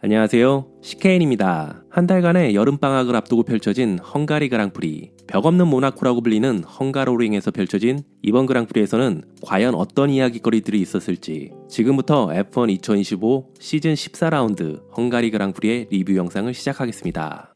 안녕하세요. CKN입니다. 한 달간의 여름방학을 앞두고 펼쳐진 헝가리 그랑프리. 벽 없는 모나코라고 불리는 헝가로링에서 펼쳐진 이번 그랑프리에서는 과연 어떤 이야기거리들이 있었을지 지금부터 F1 2025 시즌 14라운드 헝가리 그랑프리의 리뷰 영상을 시작하겠습니다.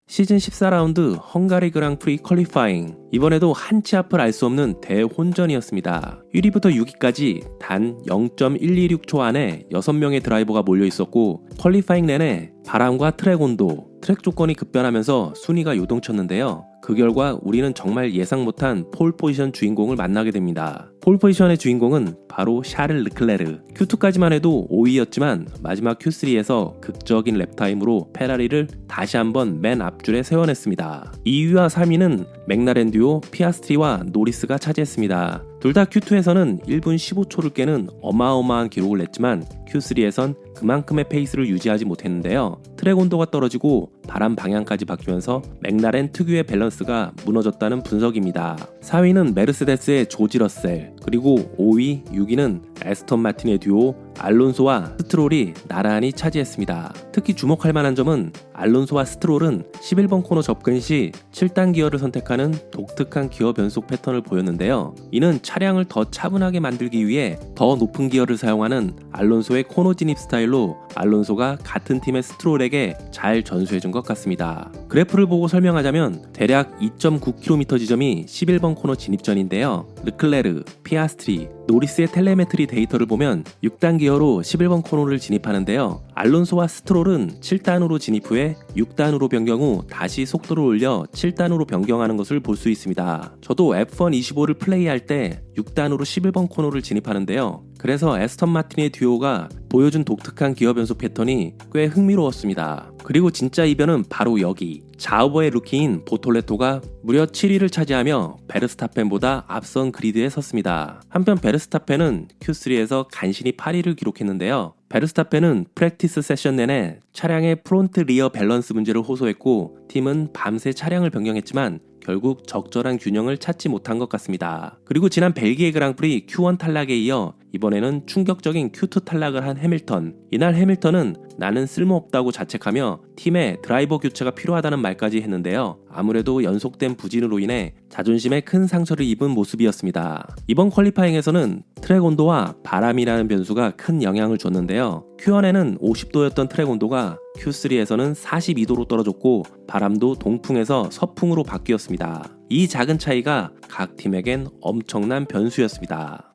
시즌 14라운드 헝가리 그랑프리 퀄리파잉. 이번에도 한치 앞을 알 수 없는 대혼전이었습니다. 1위부터 6위까지 단 0.126초 안에 6명의 드라이버가 몰려 있었고 퀄리파잉 내내 바람과 트랙 온도, 트랙 조건이 급변하면서 순위가 요동쳤는데요. 그 결과 우리는 정말 예상 못한 폴 포지션 주인공을 만나게 됩니다. 폴 포지션의 주인공은 바로 샤를 르클레르. Q2까지만 해도 5위였지만 마지막 Q3에서 극적인 랩타임으로 페라리를 다시 한번 맨 앞줄에 세워냈습니다. 2위와 3위는 맥라렌 듀오 피아스트리와 노리스가 차지했습니다. 둘 다 Q2에서는 1분 15초를 깨는 어마어마한 기록을 냈지만 Q3에선 그만큼의 페이스를 유지하지 못했는데요. 트랙 온도가 떨어지고 바람 방향까지 바뀌면서 맥라렌 특유의 밸런스가 무너졌다는 분석입니다. 4위는 메르세데스의 조지 러셀, 그리고 5위, 6위는 에스턴 마틴의 듀오 알론소와 스트롤이 나란히 차지했습니다. 특히 주목할 만한 점은 알론소와 스트롤은 11번 코너 접근 시 7단 기어를 선택하는 독특한 기어 변속 패턴을 보였는데요. 이는 차량을 더 차분하게 만들기 위해 더 높은 기어를 사용하는 알론소의 코너 진입 스타일로 알론소가 같은 팀의 스트롤에게 잘 전수해준 것 같습니다. 그래프를 보고 설명하자면 대략 2.9km 지점이 11번 코너 진입전인데요. 르클레르, 피아스트리, 노리스의 텔레메트리 데이터를 보면 6단 기어로 11번 코너를 진입하는데요. 알론소와 스트롤은 7단으로 진입 후에 6단으로 변경 후 다시 속도를 올려 7단으로 변경하는 것을 볼 수 있습니다. 저도 F1 25를 플레이할 때 6단으로 11번 코너를 진입하는데요. 그래서 에스턴 마틴의 듀오가 보여준 독특한 기어 변속 패턴이 꽤 흥미로웠습니다. 그리고 진짜 이변은 바로 여기. 자우버의 루키인 보톨레토가 무려 7위를 차지하며 베르스타펜보다 앞선 그리드에 섰습니다. 한편 베르스타펜은 Q3에서 간신히 8위를 기록했는데요. 베르스타펜은 프랙티스 세션 내내 차량의 프론트 리어 밸런스 문제를 호소했고 팀은 밤새 차량을 변경했지만 결국 적절한 균형을 찾지 못한 것 같습니다. 그리고 지난 벨기에 그랑프리 Q1 탈락에 이어 이번에는 충격적인 Q2 탈락을 한 해밀턴. 이날 해밀턴은 나는 쓸모없다고 자책하며 팀에 드라이버 교체가 필요하다는 말까지 했는데요. 아무래도 연속된 부진으로 인해 자존심에 큰 상처를 입은 모습이었습니다. 이번 퀄리파잉에서는 트랙 온도와 바람이라는 변수가 큰 영향을 줬는데요. Q1에는 50도였던 트랙 온도가 Q3에서는 42도로 떨어졌고 바람도 동풍에서 서풍으로 바뀌었습니다. 이 작은 차이가 각 팀에겐 엄청난 변수였습니다.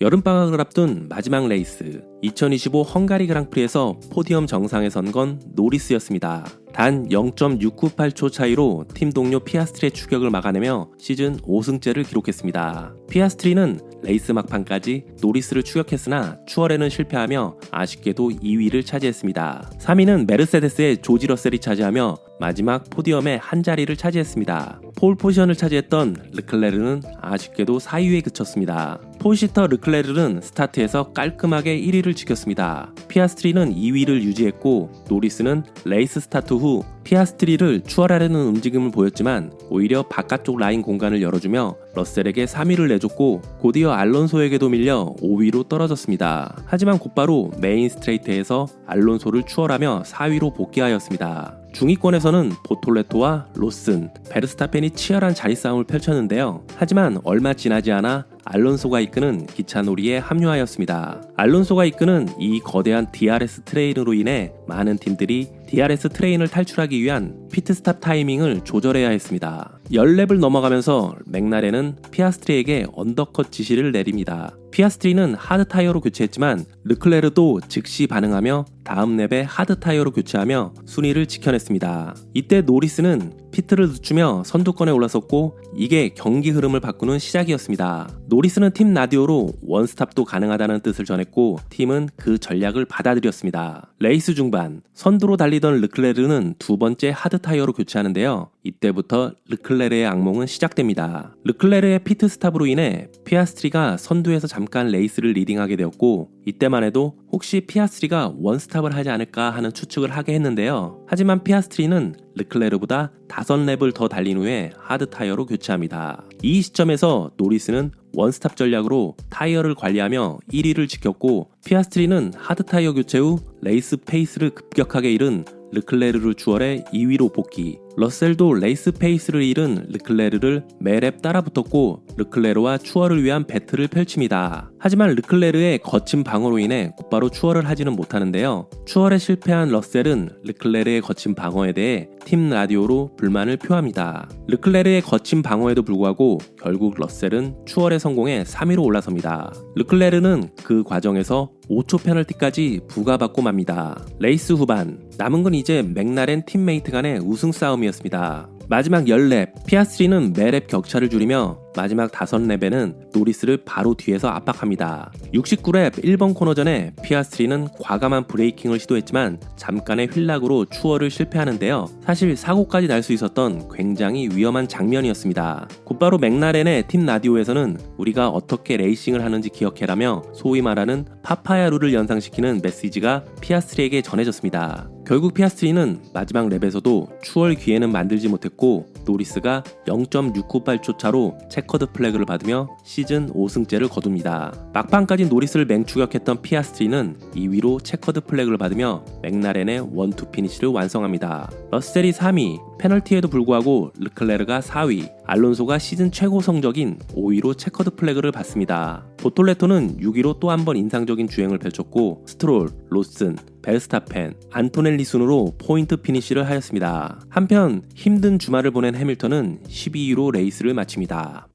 여름방학을 앞둔 마지막 레이스 2025 헝가리 그랑프리에서 포디엄 정상에 선 건 노리스였습니다. 단 0.698초 차이로 팀 동료 피아스트리의 추격을 막아내며 시즌 5승째를 기록했습니다. 피아스트리는 레이스 막판까지 노리스를 추격했으나 추월에는 실패하며 아쉽게도 2위를 차지했습니다. 3위는 메르세데스의 조지 러셀이 차지하며 마지막 포디엄의 한 자리를 차지했습니다. 폴 포지션을 차지했던 르클레르는 아쉽게도 4위에 그쳤습니다. 폴시터 르클레르는 스타트에서 깔끔하게 1위를 지켰습니다. 피아스트리는 2위를 유지했고 노리스는 레이스 스타트 후 피아스트리를 추월하려는 움직임을 보였지만 오히려 바깥쪽 라인 공간을 열어주며 러셀에게 3위를 내줬고 곧이어 알론소에게도 밀려 5위로 떨어졌습니다. 하지만 곧바로 메인 스트레이트에서 알론소를 추월하며 4위로 복귀하였습니다. 중위권에서는 보톨레토와 로슨, 베르스타펜이 치열한 자리 싸움을 펼쳤는데요. 하지만 얼마 지나지 않아 알론소가 이끄는 기차놀이에 합류하였습니다. 알론소가 이끄는 이 거대한 DRS 트레인으로 인해 많은 팀들이 DRS 트레인을 탈출하기 위한 피트스탑 타이밍을 조절해야 했습니다. 10랩을 넘어가면서 맥라렌은 피아스트리에게 언더컷 지시를 내립니다. 피아스트리는 하드 타이어로 교체했지만 르클레르도 즉시 반응하며 다음 랩에 하드 타이어로 교체하며 순위를 지켜냈습니다. 이때 노리스는 피트를 늦추며 선두권에 올라섰고 이게 경기 흐름을 바꾸는 시작이었습니다. 노리스는 팀 라디오로 원스탑도 가능하다는 뜻을 전했고 팀은 그 전략을 받아들였습니다. 레이스 중반 선두로 달리던 르클레르는 두 번째 하드 타이어로 교체하는데요. 이때부터 르클레르의 악몽은 시작됩니다. 르클레르의 피트 스탑으로 인해 피아스트리가 선두에서 잠깐 잠깐 레이스를 리딩하게 되었고 이때만 해도 혹시 피아스트리가 원스탑을 하지 않을까 하는 추측을 하게 했는데요. 하지만 피아스트리는 르클레르보다 5랩을 더 달린 후에 하드 타이어로 교체합니다. 이 시점에서 노리스는 원스탑 전략으로 타이어를 관리하며 1위를 지켰고 피아스트리는 하드 타이어 교체 후 레이스 페이스를 급격하게 잃은 르클레르를 추월해 2위로 복귀. 러셀도 레이스 페이스를 잃은 르클레르를 매랩 따라붙었고 르클레르와 추월을 위한 배틀을 펼칩니다. 하지만 르클레르의 거친 방어로 인해 곧바로 추월을 하지는 못하는데요. 추월에 실패한 러셀은 르클레르의 거친 방어에 대해 팀 라디오로 불만을 표합니다. 르클레르의 거친 방어에도 불구하고 결국 러셀은 추월에 성공해 3위로 올라섭니다. 르클레르는 그 과정에서 5초 페널티까지 부과받고 맙니다. 레이스 후반, 남은 건 이제 맥라렌 팀메이트 간의 우승 싸움이었습니다. 마지막 10랩, 피아스트리는 매랩 격차를 줄이며 마지막 5랩에는 노리스를 바로 뒤에서 압박합니다. 69랩 1번 코너 전에 피아스트리는 과감한 브레이킹을 시도했지만 잠깐의 휠락으로 추월을 실패하는데요. 사실 사고까지 날 수 있었던 굉장히 위험한 장면이었습니다. 곧바로 맥라렌의 팀 라디오에서는 우리가 어떻게 레이싱을 하는지 기억해라며 소위 말하는 파파야 룰을 연상시키는 메시지가 피아스트리에게 전해졌습니다. 결국 피아스트리는 마지막 랩에서도 추월 기회는 만들지 못했고 노리스가 0.698초 차로 체커드 플래그를 받으며 시즌 5승째를 거둡니다. 막판까지 노리스를 맹추격했던 피아스트리는 2위로 체커드 플래그를 받으며 맥라렌의 원투 피니시를 완성합니다. 러셀이 3위, 페널티에도 불구하고 르클레르가 4위, 알론소가 시즌 최고 성적인 5위로 체커드 플래그를 받습니다. 보톨레토는 6위로 또 한 번 인상적인 주행을 펼쳤고 스트롤, 로슨, 베르스타펜, 안토넬리 순으로 포인트 피니시를 하였습니다. 한편 힘든 주말을 보낸 해밀턴은 12위로 레이스를 마칩니다.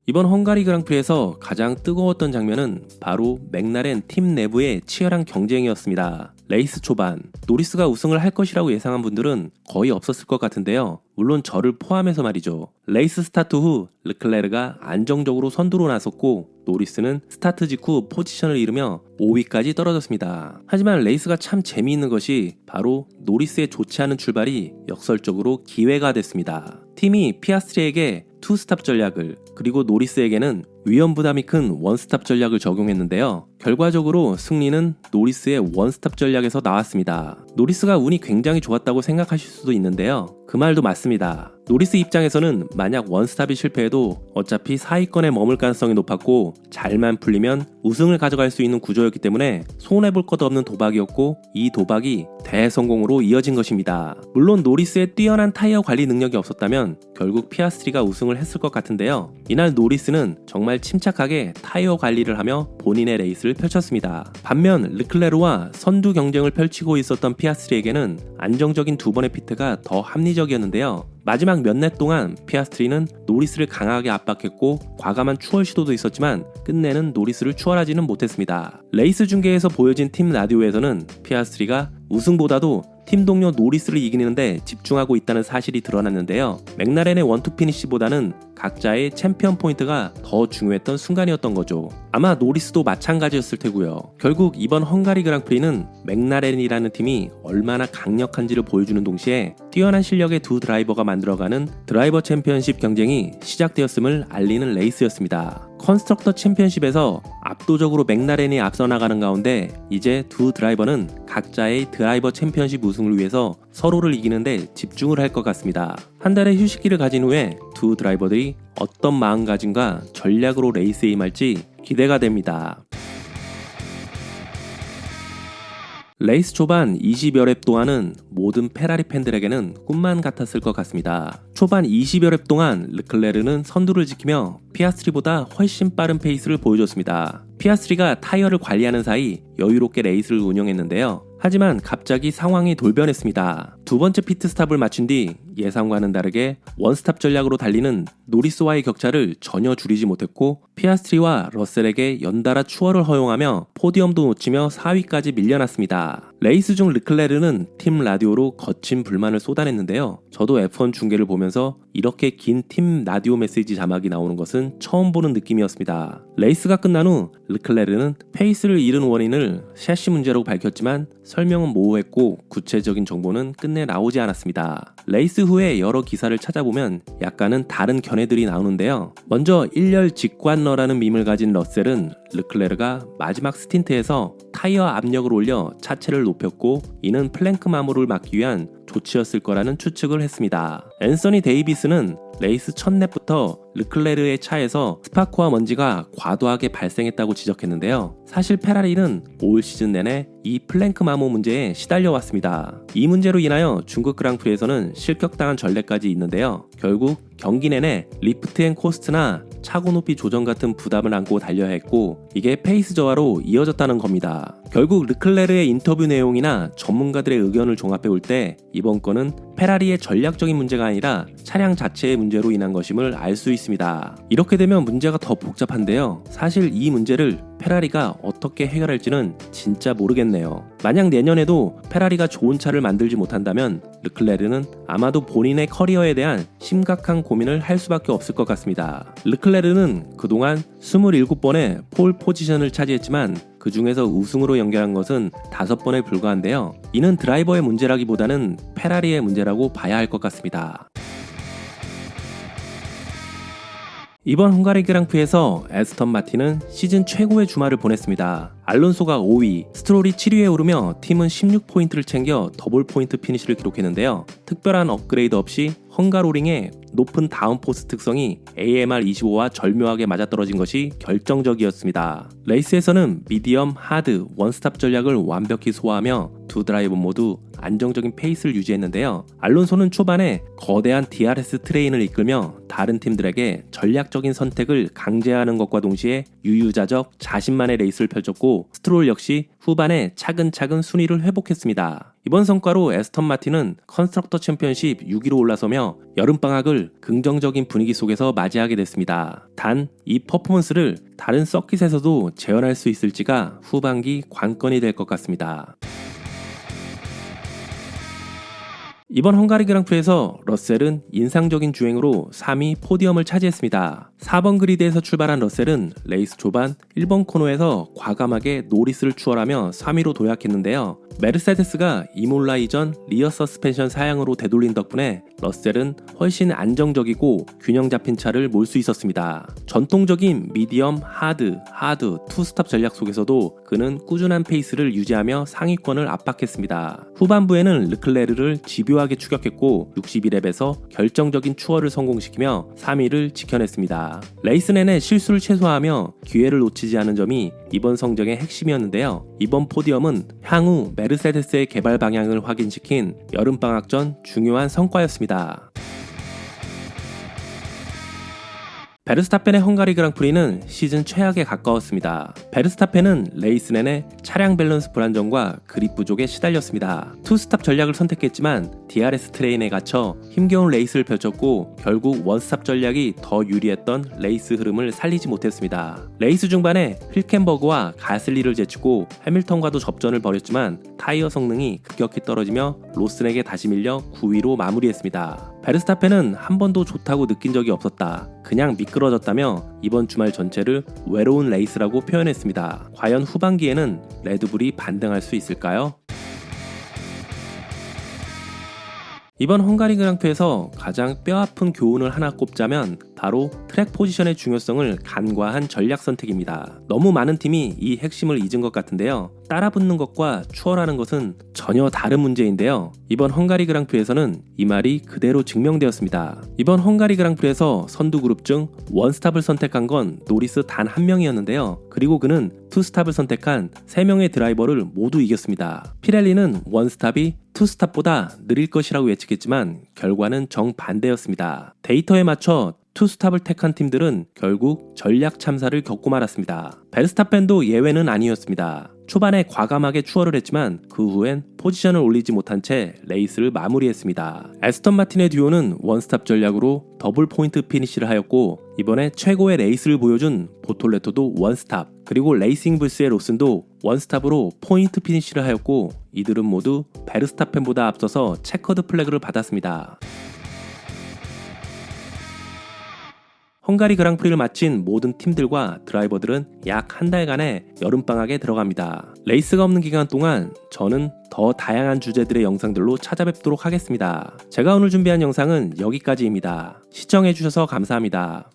이번 헝가리 그랑프리에서 가장 뜨거웠던 장면은 바로 맥라렌 팀 내부의 치열한 경쟁이었습니다. 레이스 초반, 노리스가 우승을 할 것이라고 예상한 분들은 거의 없었을 것 같은데요. 물론 저를 포함해서 말이죠. 레이스 스타트 후 르클레르가 안정적으로 선두로 나섰고 노리스는 스타트 직후 포지션을 잃으며 5위까지 떨어졌습니다. 하지만 레이스가 참 재미있는 것이 바로 노리스의 좋지 않은 출발이 역설적으로 기회가 됐습니다. 팀이 피아스트리에게 투스탑 전략을 그리고 노리스에게는 위험 부담이 큰 원스탑 전략을 적용했는데요. 결과적으로 승리는 노리스의 원스탑 전략에서 나왔습니다. 노리스가 운이 굉장히 좋았다고 생각하실 수도 있는데요. 그 말도 맞습니다. 노리스 입장에서는 만약 원스탑이 실패해도 어차피 하위권에 머물 가능성이 높았고 잘만 풀리면 우승을 가져갈 수 있는 구조였기 때문에 손해볼 것 없는 도박이었고 이 도박이 대성공으로 이어진 것입니다. 물론 노리스의 뛰어난 타이어 관리 능력이 없었다면 결국 피아스트리가 우승을 했을 것 같은데요. 이날 노리스는 정말 침착하게 타이어 관리를 하며 본인의 레이스를 펼쳤습니다. 반면 르클레르와 선두 경쟁을 펼치고 있었던 피아스트리에게는 안정적인 두 번의 피트가 더 합리적이었는데요. 마지막 몇 랩 동안 피아스트리는 노리스를 강하게 압박했고 과감한 추월 시도도 있었지만 끝내는 노리스를 추월하지는 못했습니다. 레이스 중계에서 보여진 팀 라디오에서는 피아스트리가 우승보다도 팀 동료 노리스를 이기는데 집중하고 있다는 사실이 드러났는데요. 맥라렌의 원투 피니시보다는 각자의 챔피언 포인트가 더 중요했던 순간이었던 거죠. 아마 노리스도 마찬가지였을 테고요. 결국 이번 헝가리 그랑프리는 맥라렌이라는 팀이 얼마나 강력한지를 보여주는 동시에 뛰어난 실력의 두 드라이버가 만들어가는 드라이버 챔피언십 경쟁이 시작되었음을 알리는 레이스였습니다. 컨스트럭터 챔피언십에서 압도적으로 맥라렌이 앞서 나가는 가운데 이제 두 드라이버는 각자의 드라이버 챔피언십 우승을 위해서 서로를 이기는데 집중을 할 것 같습니다. 한 달의 휴식기를 가진 후에 두 드라이버들이 어떤 마음가짐과 전략으로 레이스에 임할지 기대가 됩니다. 레이스 초반 20여 랩 동안은 모든 페라리 팬들에게는 꿈만 같았을 것 같습니다. 초반 20여 랩 동안 르클레르는 선두를 지키며 피아스트리보다 훨씬 빠른 페이스를 보여줬습니다. 피아스트리가 타이어를 관리하는 사이 여유롭게 레이스를 운영했는데요. 하지만 갑자기 상황이 돌변했습니다. 두 번째 피트스탑을 마친 뒤 예상과는 다르게 원스탑 전략으로 달리는 노리스와의 격차를 전혀 줄이지 못했고 피아스트리와 러셀에게 연달아 추월을 허용하며 포디엄도 놓치며 4위까지 밀려났습니다. 레이스 중 르클레르는 팀 라디오로 거친 불만을 쏟아냈는데요. 저도 F1 중계를 보면서 이렇게 긴 팀 라디오 메시지 자막이 나오는 것은 처음 보는 느낌이었습니다. 레이스가 끝난 후 르클레르는 페이스를 잃은 원인을 샤시 문제라고 밝혔지만 설명은 모호했고 구체적인 정보는 끝내 나오지 않았습니다. 레이스 후에 여러 기사를 찾아보면 약간은 다른 견해들이 나오는데요. 먼저 1열 직관러라는 밈을 가진 러셀은 르클레르가 마지막 스틴트에서 타이어 압력을 올려 차체를 높였고 이는 플랭크 마모를 막기 위한 조치였을 거라는 추측을 했습니다. 앤서니 데이비스는 레이스 첫 랩부터 르클레르의 차에서 스파크와 먼지가 과도하게 발생했다고 지적했는데요. 사실 페라리는 올 시즌 내내 이 플랭크 마모 문제에 시달려 왔습니다. 이 문제로 인하여 중국 그랑프리에서는 실격당한 전례까지 있는데요. 결국 경기 내내 리프트 앤 코스트나 차고 높이 조정 같은 부담을 안고 달려야 했고 이게 페이스 저하로 이어졌다는 겁니다. 결국 르클레르의 인터뷰 내용이나 전문가들의 의견을 종합해 볼 때 이번 건은 페라리의 전략적인 문제가 아니라 차량 자체의 문제로 인한 것임을 알 수 있습니다. 이렇게 되면 문제가 더 복잡한데요. 사실 이 문제를 페라리가 어떻게 해결할지는 진짜 모르겠네요. 만약 내년에도 페라리가 좋은 차를 만들지 못한다면 르클레르는 아마도 본인의 커리어에 대한 심각한 고민을 할 수밖에 없을 것 같습니다. 르클레르는 그동안 27번의 폴 포지션을 차지했지만 그 중에서 우승으로 연결한 것은 5번에 불과한데요. 이는 드라이버의 문제라기보다는 페라리의 문제라고 봐야 할 것 같습니다. 이번 헝가리 그랑프리에서 에스턴 마틴은 시즌 최고의 주말을 보냈습니다. 알론소가 5위, 스트롤이 7위에 오르며 팀은 16포인트를 챙겨 더블 포인트 피니시를 기록했는데요. 특별한 업그레이드 없이 헝가로링의 높은 다운포스 특성이 AMR25와 절묘하게 맞아떨어진 것이 결정적이었습니다. 레이스에서는 미디엄, 하드, 원스탑 전략을 완벽히 소화하며 두 드라이버 모두 안정적인 페이스를 유지했는데요. 알론소는 초반에 거대한 DRS 트레인을 이끌며 다른 팀들에게 전략적인 선택을 강제하는 것과 동시에 유유자적 자신만의 레이스를 펼쳤고 스트롤 역시 후반에 차근차근 순위를 회복했습니다. 이번 성과로 에스턴 마틴은 컨스트럭터 챔피언십 6위로 올라서며 여름방학을 긍정적인 분위기 속에서 맞이하게 됐습니다. 단 이 퍼포먼스를 다른 서킷에서도 재현할 수 있을지가 후반기 관건이 될 것 같습니다. 이번 헝가리 그랑프리에서 러셀은 인상적인 주행으로 3위 포디엄을 차지했습니다. 4번 그리드에서 출발한 러셀은 레이스 초반 1번 코너에서 과감하게 노리스를 추월하며 3위로 도약했는데요. 메르세데스가 이몰라 이전 리어 서스펜션 사양으로 되돌린 덕분에 러셀은 훨씬 안정적이고 균형 잡힌 차를 몰 수 있었습니다. 전통적인 미디엄, 하드, 투스탑 전략 속에서도 그는 꾸준한 페이스를 유지하며 상위권을 압박했습니다. 후반부에는 르클레르를 집요하게 추격했고 62랩에서 결정적인 추월을 성공시키며 3위를 지켜냈습니다. 레이스 내내 실수를 최소화하며 기회를 놓치지 않은 점이 이번 성적의 핵심이었는데요. 이번 포디엄은 향후 메르세데스의 개발 방향을 확인시킨 여름방학 전 중요한 성과였습니다. 베르스타펜의 헝가리 그랑프리는 시즌 최악에 가까웠습니다. 베르스타펜은 레이스 내내 차량 밸런스 불안정과 그립 부족에 시달렸습니다. 투스탑 전략을 선택했지만 DRS 트레인에 갇혀 힘겨운 레이스를 펼쳤고 결국 원스탑 전략이 더 유리했던 레이스 흐름을 살리지 못했습니다. 레이스 중반에 힐켄버그와 가슬리를 제치고 해밀턴과도 접전을 벌였지만 타이어 성능이 급격히 떨어지며 로슨에게 다시 밀려 9위로 마무리했습니다. 베르스타펜은 한 번도 좋다고 느낀 적이 없었다. 그냥 미끄러졌다며 이번 주말 전체를 외로운 레이스라고 표현했습니다. 과연 후반기에는 레드불이 반등할 수 있을까요? 이번 헝가리 그랑프리에서 가장 뼈아픈 교훈을 하나 꼽자면 바로 트랙 포지션의 중요성을 간과한 전략 선택입니다. 너무 많은 팀이 이 핵심을 잊은 것 같은데요. 따라붙는 것과 추월하는 것은 전혀 다른 문제인데요. 이번 헝가리 그랑프리에서는 이 말이 그대로 증명되었습니다. 이번 헝가리 그랑프리에서 선두 그룹 중 원스탑을 선택한 건 노리스 단 한 명이었는데요. 그리고 그는 투스탑을 선택한 3명의 드라이버를 모두 이겼습니다. 피렐리는 원스탑이 투스탑보다 느릴 것이라고 예측했지만 결과는 정반대였습니다. 데이터에 맞춰 투스탑을 택한 팀들은 결국 전략 참사를 겪고 말았습니다. 베르스타펜도 예외는 아니었습니다. 초반에 과감하게 추월을 했지만 그 후엔 포지션을 올리지 못한 채 레이스를 마무리했습니다. 에스턴 마틴의 듀오는 원스탑 전략으로 더블 포인트 피니시를 하였고 이번에 최고의 레이스를 보여준 보톨레토도 원스탑, 그리고 레이싱 불스의 로슨도 원스탑으로 포인트 피니시를 하였고 이들은 모두 베르스타펜보다 앞서서 체커드 플래그를 받았습니다. 헝가리 그랑프리를 마친 모든 팀들과 드라이버들은 약 한 달간의 여름방학에 들어갑니다. 레이스가 없는 기간 동안 저는 더 다양한 주제들의 영상들로 찾아뵙도록 하겠습니다. 제가 오늘 준비한 영상은 여기까지입니다. 시청해주셔서 감사합니다.